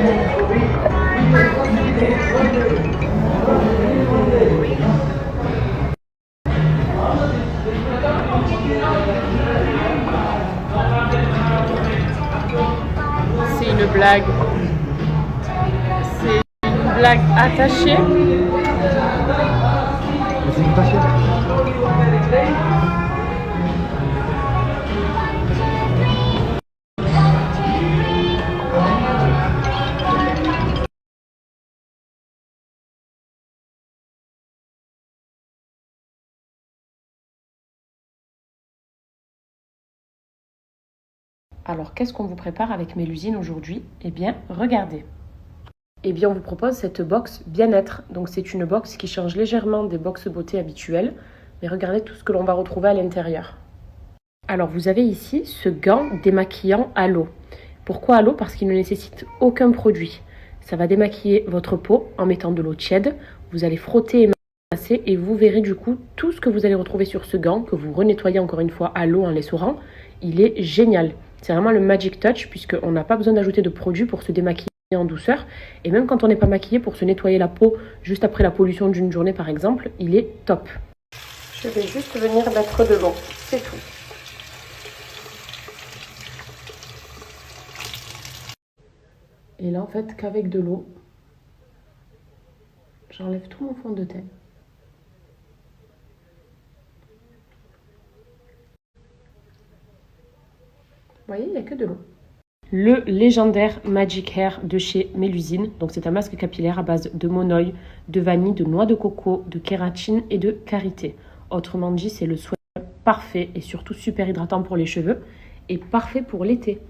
C'est une blague. C'est une blague attachée. C'est une passion. Alors, qu'est-ce qu'on vous prépare avec Mélusine aujourd'hui? Eh bien, regardez. Eh bien, on vous propose cette box bien-être. Donc, c'est une box qui change légèrement des box beauté habituelles. Mais regardez tout ce que l'on va retrouver à l'intérieur. Alors, vous avez ici ce gant démaquillant à l'eau. Pourquoi à l'eau? Parce qu'il ne nécessite aucun produit. Ça va démaquiller votre peau en mettant de l'eau tiède. Vous allez frotter et masser et vous verrez du coup tout ce que vous allez retrouver sur ce gant que vous renettoyez encore une fois à l'eau en l'essorant. Il est génial. C'est vraiment le magic touch puisqu'on n'a pas besoin d'ajouter de produits pour se démaquiller en douceur. Et même quand on n'est pas maquillé, pour se nettoyer la peau juste après la pollution d'une journée par exemple, il est top. Je vais juste venir mettre de l'eau, c'est tout. Et là en fait qu'avec de l'eau, j'enlève tout mon fond de teint. Vous voyez, il n'y a que de l'eau. Le légendaire Magic Hair de chez Mélusine. Donc c'est un masque capillaire à base de monoï, de vanille, de noix de coco, de kératine et de karité. Autrement dit, c'est le soin parfait et surtout super hydratant pour les cheveux et parfait pour l'été.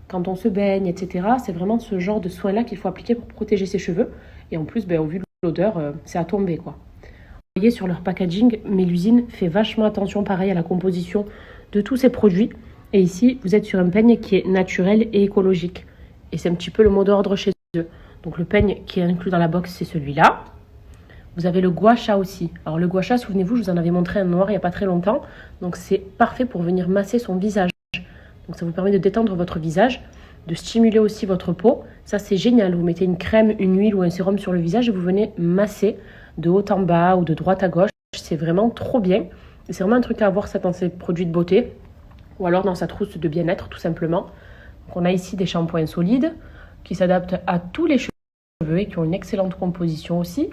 Quand on se baigne, etc., c'est vraiment ce genre de soin-là qu'il faut appliquer pour protéger ses cheveux. Et en plus, au vu de l'odeur, c'est à tomber, quoi. Vous voyez sur leur packaging, Mélusine fait vachement attention pareil à la composition de tous ces produits. Et ici, vous êtes sur un peigne qui est naturel et écologique. Et c'est un petit peu le mot d'ordre chez eux. Donc le peigne qui est inclus dans la box, c'est celui-là. Vous avez le gua sha aussi. Alors le gua sha, souvenez-vous, je vous en avais montré un noir il n'y a pas très longtemps. Donc c'est parfait pour venir masser son visage. Donc ça vous permet de détendre votre visage, de stimuler aussi votre peau. Ça c'est génial. Vous mettez une crème, une huile ou un sérum sur le visage et vous venez masser de haut en bas ou de droite à gauche. C'est vraiment trop bien. Et c'est vraiment un truc à avoir ça dans ces produits de beauté. Ou alors dans sa trousse de bien-être tout simplement. Donc on a ici des shampoings solides qui s'adaptent à tous les cheveux et qui ont une excellente composition aussi.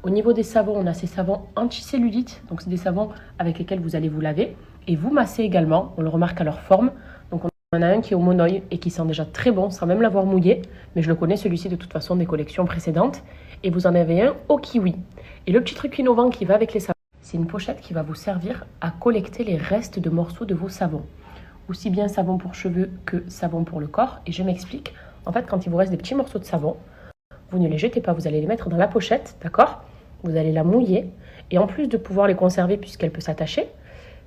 Au niveau des savons, on a ces savons anti-cellulite. Donc c'est des savons avec lesquels vous allez vous laver et vous masser également. On le remarque à leur forme. Donc on en a un qui est au monoï et qui sent déjà très bon sans même l'avoir mouillé. Mais je le connais celui-ci de toute façon des collections précédentes. Et vous en avez un au kiwi. Et le petit truc innovant qui va avec les savons, c'est une pochette qui va vous servir à collecter les restes de morceaux de vos savons. Aussi bien savon pour cheveux que savon pour le corps. Et je m'explique. En fait, quand il vous reste des petits morceaux de savon, vous ne les jetez pas, vous allez les mettre dans la pochette, d'accord? Vous allez la mouiller. Et en plus de pouvoir les conserver puisqu'elle peut s'attacher,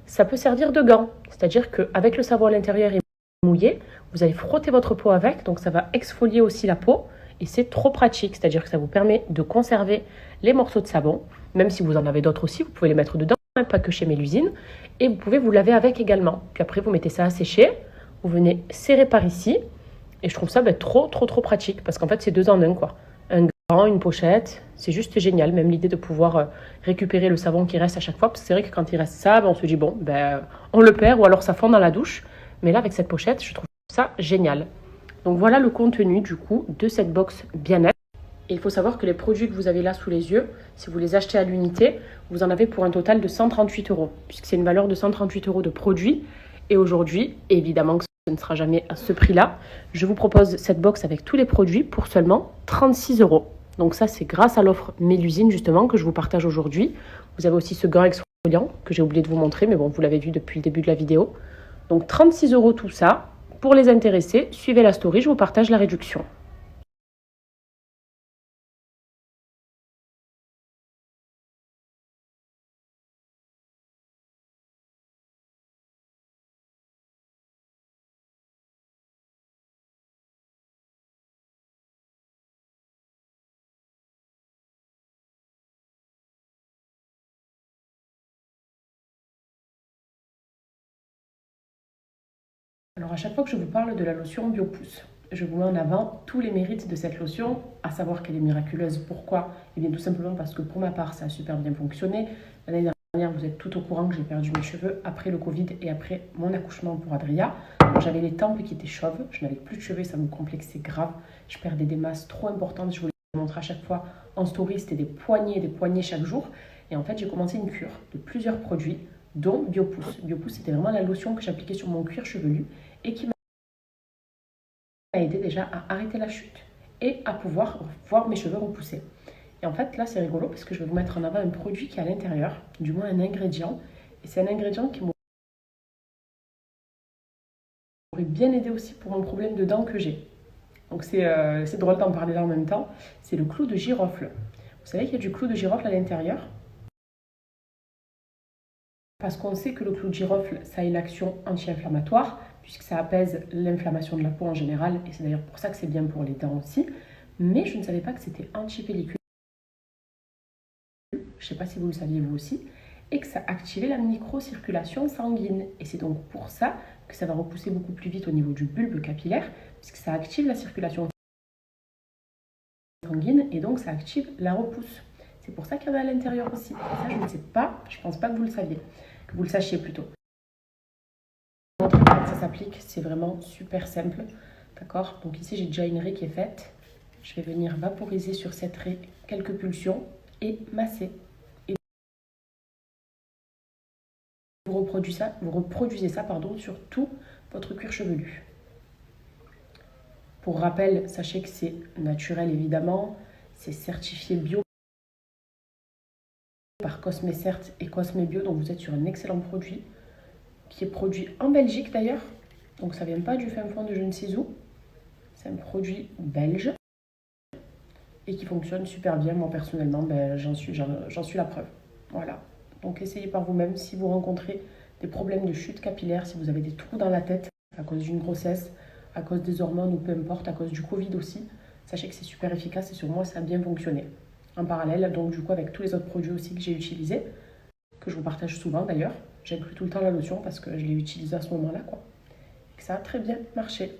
ça peut servir de gant. C'est-à-dire qu'avec le savon à l'intérieur et mouillé, vous allez frotter votre peau avec. Donc ça va exfolier aussi la peau. Et c'est trop pratique. C'est-à-dire que ça vous permet de conserver les morceaux de savon. Même si vous en avez d'autres aussi, vous pouvez les mettre dedans. Pas que chez Mélusine, et vous pouvez vous laver avec également. Puis après, vous mettez ça à sécher, vous venez serrer par ici, et je trouve ça trop pratique, parce qu'en fait, c'est 2 en 1, quoi. Un gant, une pochette, c'est juste génial, même l'idée de pouvoir récupérer le savon qui reste à chaque fois, parce que c'est vrai que quand il reste ça, on se dit, bon, on le perd, ou alors ça fond dans la douche, mais là, avec cette pochette, je trouve ça génial. Donc voilà le contenu, du coup, de cette box bien-être. Et il faut savoir que les produits que vous avez là sous les yeux, si vous les achetez à l'unité, vous en avez pour un total de 138 €, puisque c'est une valeur de 138 € de produits. Et aujourd'hui, évidemment que ce ne sera jamais à ce prix-là, je vous propose cette box avec tous les produits pour seulement 36 €. Donc ça, c'est grâce à l'offre Mélusine, justement, que je vous partage aujourd'hui. Vous avez aussi ce gant exfoliant que j'ai oublié de vous montrer, mais bon, vous l'avez vu depuis le début de la vidéo. Donc 36 € tout ça. Pour les intéressés, suivez la story, je vous partage la réduction. Alors à chaque fois que je vous parle de la lotion Biopousse, je vous mets en avant tous les mérites de cette lotion, à savoir qu'elle est miraculeuse. Pourquoi? Eh bien tout simplement parce que pour ma part, ça a super bien fonctionné. L'année dernière, vous êtes tout au courant que j'ai perdu mes cheveux après le Covid et après mon accouchement pour Adria. J'avais les tempes qui étaient chauves, je n'avais plus de cheveux et ça me complexait grave. Je perdais des masses trop importantes, je vous les montre à chaque fois en story, c'était des poignées chaque jour. Et en fait, j'ai commencé une cure de plusieurs produits, dont Biopousse. Biopousse, c'était vraiment la lotion que j'appliquais sur mon cuir chevelu et qui m'a aidé déjà à arrêter la chute et à pouvoir voir mes cheveux repousser. Et en fait, là, c'est rigolo parce que je vais vous mettre en avant un produit qui est à l'intérieur, du moins un ingrédient. Et c'est un ingrédient qui m'aurait bien aidé aussi pour mon problème de dents que j'ai. Donc c'est drôle d'en parler là en même temps. C'est le clou de girofle. Vous savez qu'il y a du clou de girofle à l'intérieur? Parce qu'on sait que le clou de girofle, ça a une action anti-inflammatoire, puisque ça apaise l'inflammation de la peau en général, et c'est d'ailleurs pour ça que c'est bien pour les dents aussi. Mais je ne savais pas que c'était anti-pellicule, je ne sais pas si vous le saviez vous aussi, et que ça activait la microcirculation sanguine. Et c'est donc pour ça que ça va repousser beaucoup plus vite au niveau du bulbe capillaire, puisque ça active la circulation sanguine, et donc ça active la repousse. C'est pour ça qu'il y en a à l'intérieur aussi. Et ça, je ne sais pas, je ne pense pas que vous le saviez. Que vous le sachiez plutôt. Comment ça s'applique, c'est vraiment super simple, d'accord? Donc ici j'ai déjà une raie qui est faite, je vais venir vaporiser sur cette raie quelques pulsions et masser. Et vous reproduisez ça sur tout votre cuir chevelu. Pour rappel, sachez que c'est naturel évidemment, c'est certifié bio par Cosmecert et Cosmebio, donc vous êtes sur un excellent produit qui est produit en Belgique d'ailleurs, donc ça vient pas du fin fond de je ne sais où, c'est un produit belge et qui fonctionne super bien. Moi personnellement, j'en suis la preuve. Voilà, donc essayez par vous-même si vous rencontrez des problèmes de chute capillaire, si vous avez des trous dans la tête à cause d'une grossesse, à cause des hormones ou peu importe, à cause du Covid aussi, sachez que c'est super efficace et sur moi ça a bien fonctionné. En parallèle, donc du coup avec tous les autres produits aussi que j'ai utilisés, que je vous partage souvent d'ailleurs, j'inclus tout le temps la lotion parce que je l'ai utilisée à ce moment-là, quoi. Et que ça a très bien marché.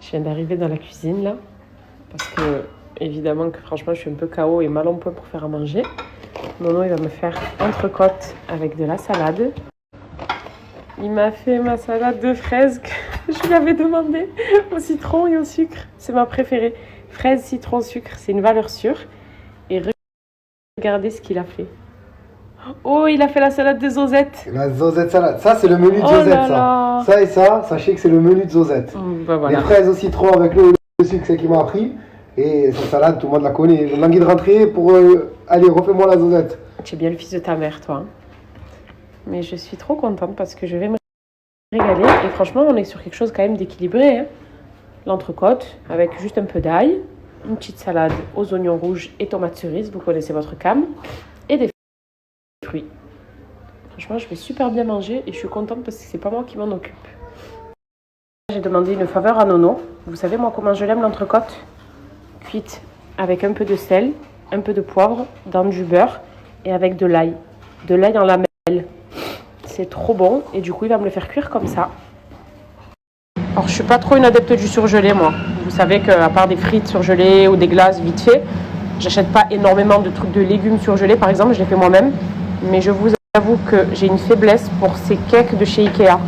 Je viens d'arriver dans la cuisine là, parce que évidemment que franchement je suis un peu KO et mal en point pour faire à manger. Nono il va me faire entrecôte avec de la salade. Il m'a fait ma salade de fraises que je lui avais demandé au citron et au sucre. C'est ma préférée. Fraises, citron, sucre, c'est une valeur sûre. Et regardez ce qu'il a fait. Oh, il a fait la salade de Zozette. La Zozette salade. Ça, c'est le menu de Zozette, ça. Ça et ça, sachez que c'est le menu de Zozette. Voilà. Les fraises au citron avec le sucre, c'est qui m'a appris. Et cette salade, tout le monde la connaît. Le langue de rentrée pour... allez, refais-moi la Zozette. Tu es bien le fils de ta mère, toi. Mais je suis trop contente parce que je vais me régaler. Et franchement, on est sur quelque chose quand même d'équilibré. Hein. L'entrecôte avec juste un peu d'ail, une petite salade aux oignons rouges et tomates cerises. Vous connaissez votre cam. Et des fruits. Franchement, je vais super bien manger et je suis contente parce que c'est pas moi qui m'en occupe. J'ai demandé une faveur à Nono. Vous savez moi comment je l'aime l'entrecôte? Cuite avec un peu de sel, un peu de poivre, dans du beurre et avec de l'ail. De l'ail en lamelles. C'est trop bon et du coup il va me le faire cuire comme ça. Alors je suis pas trop une adepte du surgelé moi. Vous savez qu'à part des frites surgelées ou des glaces vite fait, j'achète pas énormément de trucs de légumes surgelés par exemple, je les fais moi-même. Mais je vous avoue que j'ai une faiblesse pour ces cakes de chez Ikea.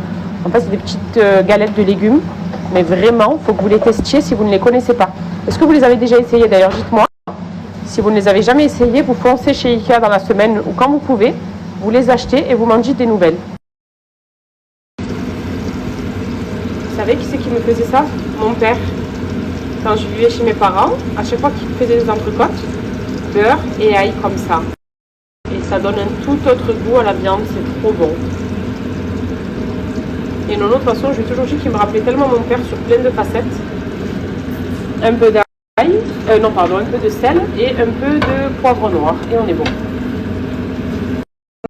En fait, c'est des petites galettes de légumes. Mais vraiment, il faut que vous les testiez si vous ne les connaissez pas. Est-ce que vous les avez déjà essayées d'ailleurs? Dites-moi. Si vous ne les avez jamais essayées, vous foncez chez Ikea dans la semaine ou quand vous pouvez. Vous les achetez et vous m'en dites des nouvelles. Vous savez qui c'est qui me faisait ça? Mon père. Quand je vivais chez mes parents, à chaque fois qu'il faisait des entrecôtes, beurre et ail comme ça. Et ça donne un tout autre goût à la viande, c'est trop bon. Et Nono, de toute façon, je lui ai toujours dit qu'il me rappelait tellement mon père sur plein de facettes. Un peu d'ail, un peu de sel et un peu de poivre noir. Et on est bon.